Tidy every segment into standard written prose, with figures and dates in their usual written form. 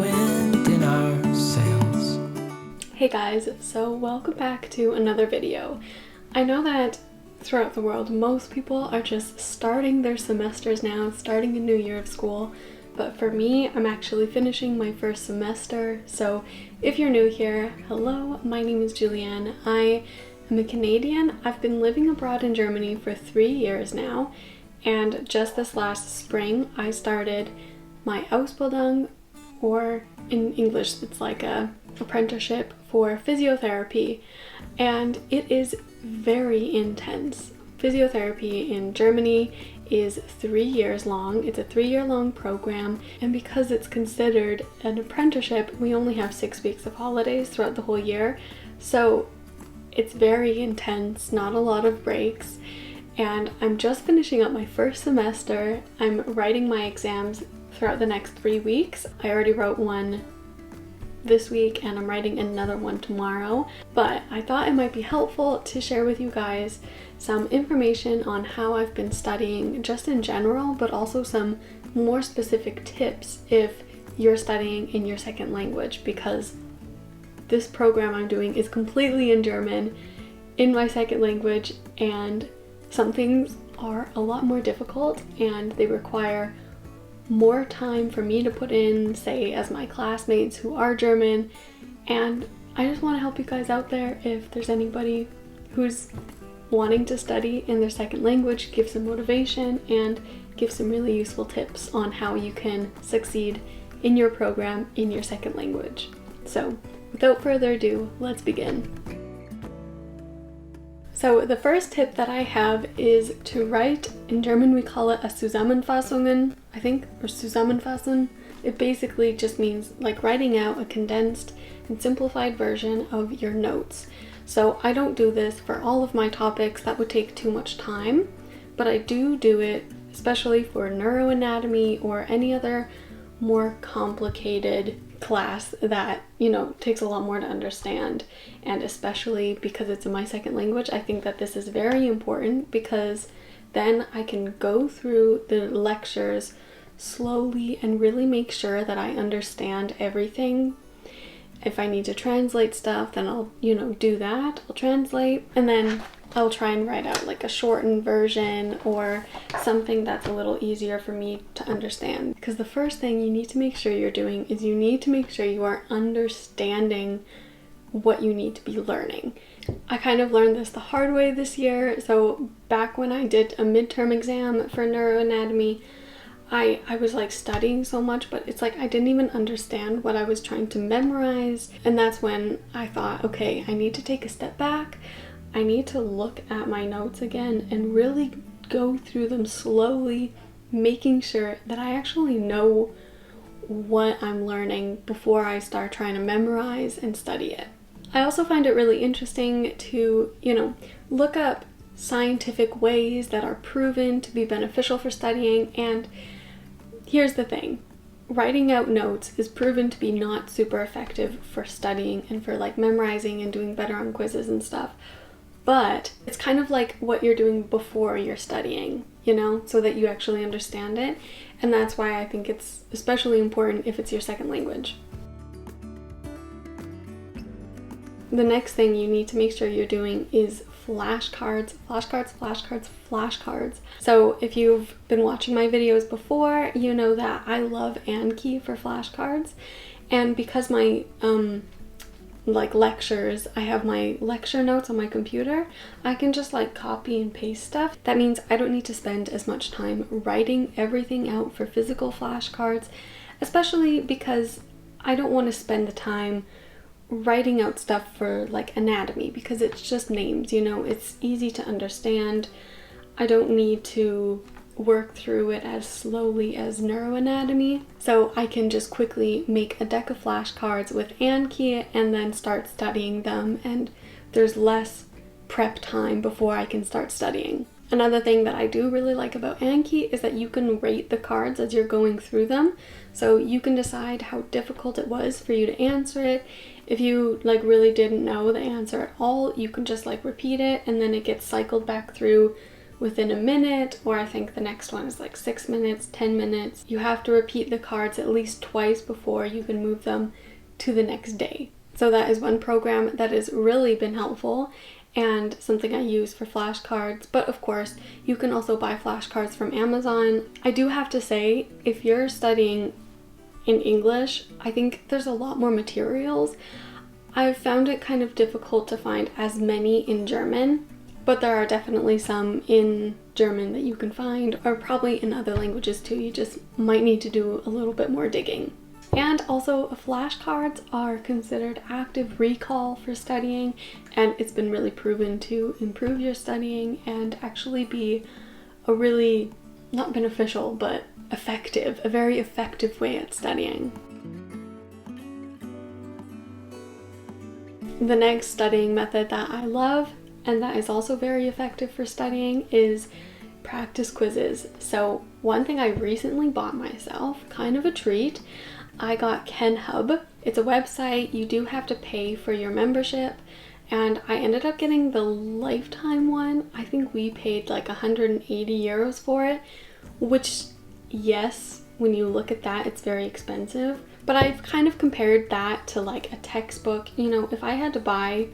wind in our sails. Hey guys, so welcome back to another video. I know that throughout the world most people are just starting their semesters now, starting a new year of school, but for me I'm actually finishing my first semester. So if you're new here, hello, my name is Julianne. I am a Canadian. I've been living abroad in Germany for 3 years now, and just this last spring I started my Ausbildung, or in English it's like a apprenticeship for physiotherapy, and it is very intense. Physiotherapy in Germany is 3 years long. It's a 3-year-long program, and because it's considered an apprenticeship, we only have 6 weeks of holidays throughout the whole year, so it's very intense, not a lot of breaks. And I'm just finishing up my first semester. I'm writing my exams throughout the next 3 weeks. I already wrote one this week and I'm writing another one tomorrow, but I thought it might be helpful to share with you guys some information on how I've been studying just in general, but also some more specific tips if you're studying in your second language, because this program I'm doing is completely in German in my second language, and some things are a lot more difficult and they require more time for me to put in, say, as my classmates who are German. And I just want to help you guys out there if there's anybody who's wanting to study in their second language, give some motivation and give some really useful tips on how you can succeed in your program in your second language. So without further ado, let's begin. So the first tip that I have is to write, in German we call it a Zusammenfassungen, I think, or Zusammenfassen. It basically just means like writing out a condensed and simplified version of your notes. So I don't do this for all of my topics, that would take too much time, but I do it especially for neuroanatomy or any other more complicated class that, you know, takes a lot more to understand. And especially because it's in my second language, I think that this is very important, because then I can go through the lectures slowly and really make sure that I understand everything. If I need to translate stuff, then I'll, do that. I'll translate, and then I'll try and write out like a shortened version or something that's a little easier for me to understand. Because the first thing you need to make sure you're doing is you need to make sure you are understanding what you need to be learning. I kind of learned this the hard way this year. So back when I did a midterm exam for neuroanatomy, I was like studying so much, but it's like I didn't even understand what I was trying to memorize. And that's when I thought, okay, I need to take a step back. I need to look at my notes again and really go through them slowly, making sure that I actually know what I'm learning before I start trying to memorize and study it. I also find it really interesting to, look up scientific ways that are proven to be beneficial for studying. And here's the thing. Writing out notes is proven to be not super effective for studying and for like memorizing and doing better on quizzes and stuff. But it's kind of like what you're doing before you're studying, so that you actually understand it. And that's why I think it's especially important if it's your second language. The next thing you need to make sure you're doing is flashcards. So if you've been watching my videos before, you know that I love Anki for flashcards. And because my lectures, I have my lecture notes on my computer, I can just like copy and paste stuff. That means I don't need to spend as much time writing everything out for physical flashcards, especially because I don't want to spend the time writing out stuff for like anatomy, because it's just names, it's easy to understand. I don't need to work through it as slowly as neuroanatomy, so I can just quickly make a deck of flashcards with Anki and then start studying them, and there's less prep time before I can start studying. Another thing that I do really like about Anki is that you can rate the cards as you're going through them, so you can decide how difficult it was for you to answer it. If you really didn't know the answer at all, you can just repeat it, and then it gets cycled back through within a minute, or I think the next one is like 6 minutes, 10 minutes. You have to repeat the cards at least twice before you can move them to the next day. So that is one program that has really been helpful and something I use for flashcards. But of course, you can also buy flashcards from Amazon. I do have to say, if you're studying in English, I think there's a lot more materials. I've found it kind of difficult to find as many in German, but there are definitely some in German that you can find, or probably in other languages too. You just might need to do a little bit more digging. And also, flashcards are considered active recall for studying, and it's been really proven to improve your studying and actually be a really, not beneficial, but a very effective way at studying. The next studying method that I love, and that is also very effective for studying, is practice quizzes. So one thing I recently bought myself, kind of a treat, I got KenHub. It's a website. You do have to pay for your membership, and I ended up getting the lifetime one. I think we paid like 180 euros for it, which, yes, when you look at that, it's very expensive. But I've kind of compared that to like a textbook. You know, if I had to buy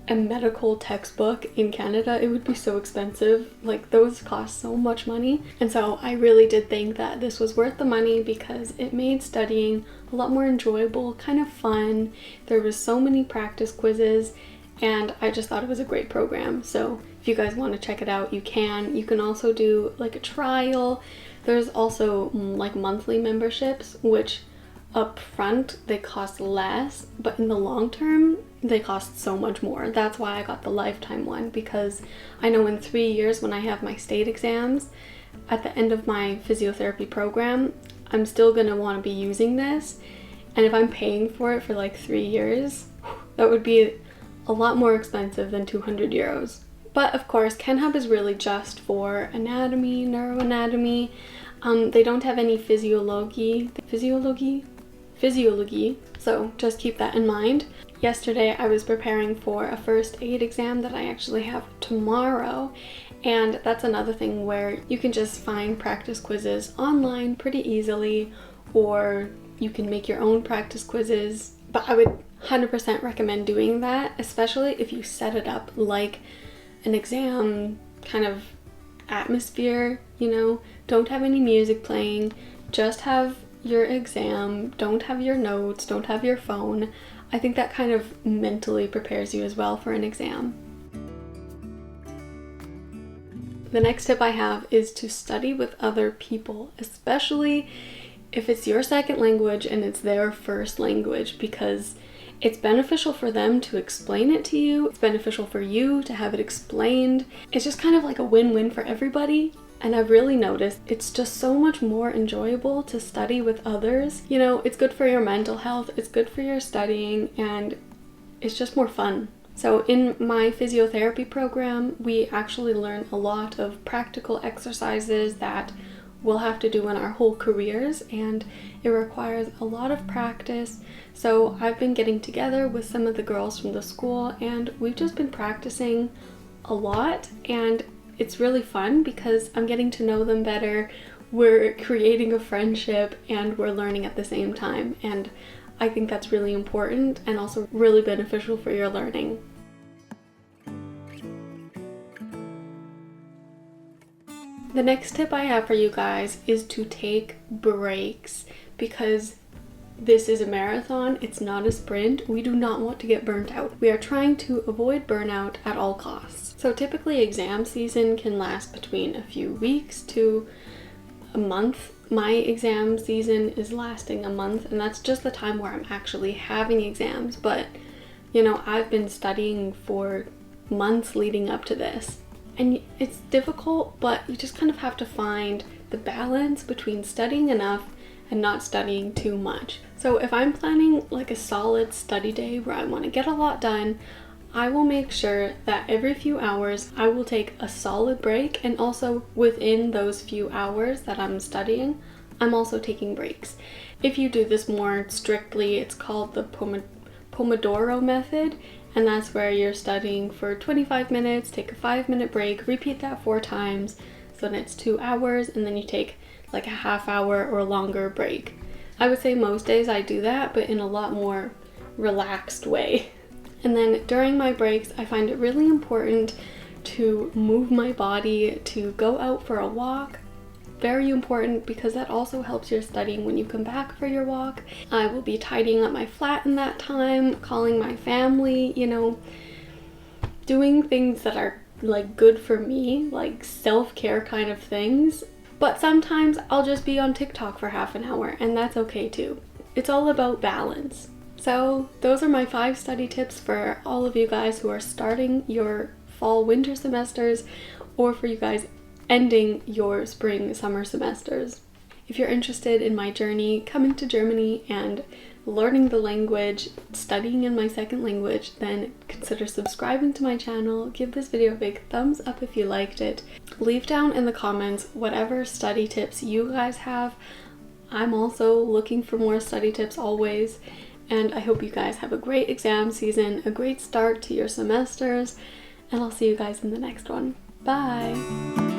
a medical textbook in Canada, it would be so expensive. Like, those cost so much money. And so I really did think that this was worth the money because it made studying a lot more enjoyable, kind of fun. There was so many practice quizzes, and I just thought it was a great program. So if you guys want to check it out, you can. You can also do like a trial. There's also like monthly memberships, which up front they cost less, but in the long term they cost so much more. That's why I got the lifetime one, because I know in 3 years, when I have my state exams at the end of my physiotherapy program, I'm still gonna want to be using this, and if I'm paying for it for like 3 years, that would be a lot more expensive than 200 euros. But of course, KenHub is really just for anatomy, neuroanatomy. They don't have any physiology, so just keep that in mind. Yesterday I was preparing for a first aid exam that I actually have tomorrow, and that's another thing where you can just find practice quizzes online pretty easily, or you can make your own practice quizzes. But I would 100% recommend doing that, especially if you set it up like an exam kind of atmosphere, you know. Don't have any music playing, just have your exam, don't have your notes, don't have your phone. I think that kind of mentally prepares you as well for an exam. The next tip I have is to study with other people, especially if it's your second language and it's their first language, because it's beneficial for them to explain it to you. It's beneficial for you to have it explained. It's just kind of like a win-win for everybody. And I've really noticed it's just so much more enjoyable to study with others. You know, it's good for your mental health, it's good for your studying, and it's just more fun. So in my physiotherapy program, we actually learn a lot of practical exercises that we'll have to do in our whole careers, and it requires a lot of practice. So I've been getting together with some of the girls from the school, and we've just been practicing a lot, and it's really fun because I'm getting to know them better. We're creating a friendship and we're learning at the same time, and I think that's really important and also really beneficial for your learning. The next tip I have for you guys is to take breaks, because this is a marathon, it's not a sprint. We do not want to get burnt out. We are trying to avoid burnout at all costs. So typically exam season can last between a few weeks to a month. My exam season is lasting a month, and that's just the time where I'm actually having exams. But, you know, I've been studying for months leading up to this. And it's difficult, but you just kind of have to find the balance between studying enough and not studying too much. So if I'm planning like a solid study day where I want to get a lot done, I will make sure that every few hours I will take a solid break, and also within those few hours that I'm studying, I'm also taking breaks. If you do this more strictly, it's called the Pomodoro method, and that's where you're studying for 25 minutes, take a 5-minute break, repeat that 4 times, so then it's 2 hours, and then you take like a half hour or longer break. I would say most days I do that, but in a lot more relaxed way. And then during my breaks, I find it really important to move my body, to go out for a walk. Very important, because that also helps your studying when you come back for your walk. I will be tidying up my flat in that time, calling my family, you know, doing things that are like good for me, like self-care kind of things. But sometimes I'll just be on TikTok for half an hour, and that's okay too. It's all about balance. So those are my 5 study tips for all of you guys who are starting your fall-winter semesters, or for you guys ending your spring-summer semesters. If you're interested in my journey coming to Germany and learning the language, studying in my second language, then consider subscribing to my channel. Give this video a big thumbs up if you liked it. Leave down in the comments whatever study tips you guys have. I'm also looking for more study tips always, and I hope you guys have a great exam season, a great start to your semesters, and I'll see you guys in the next one. Bye!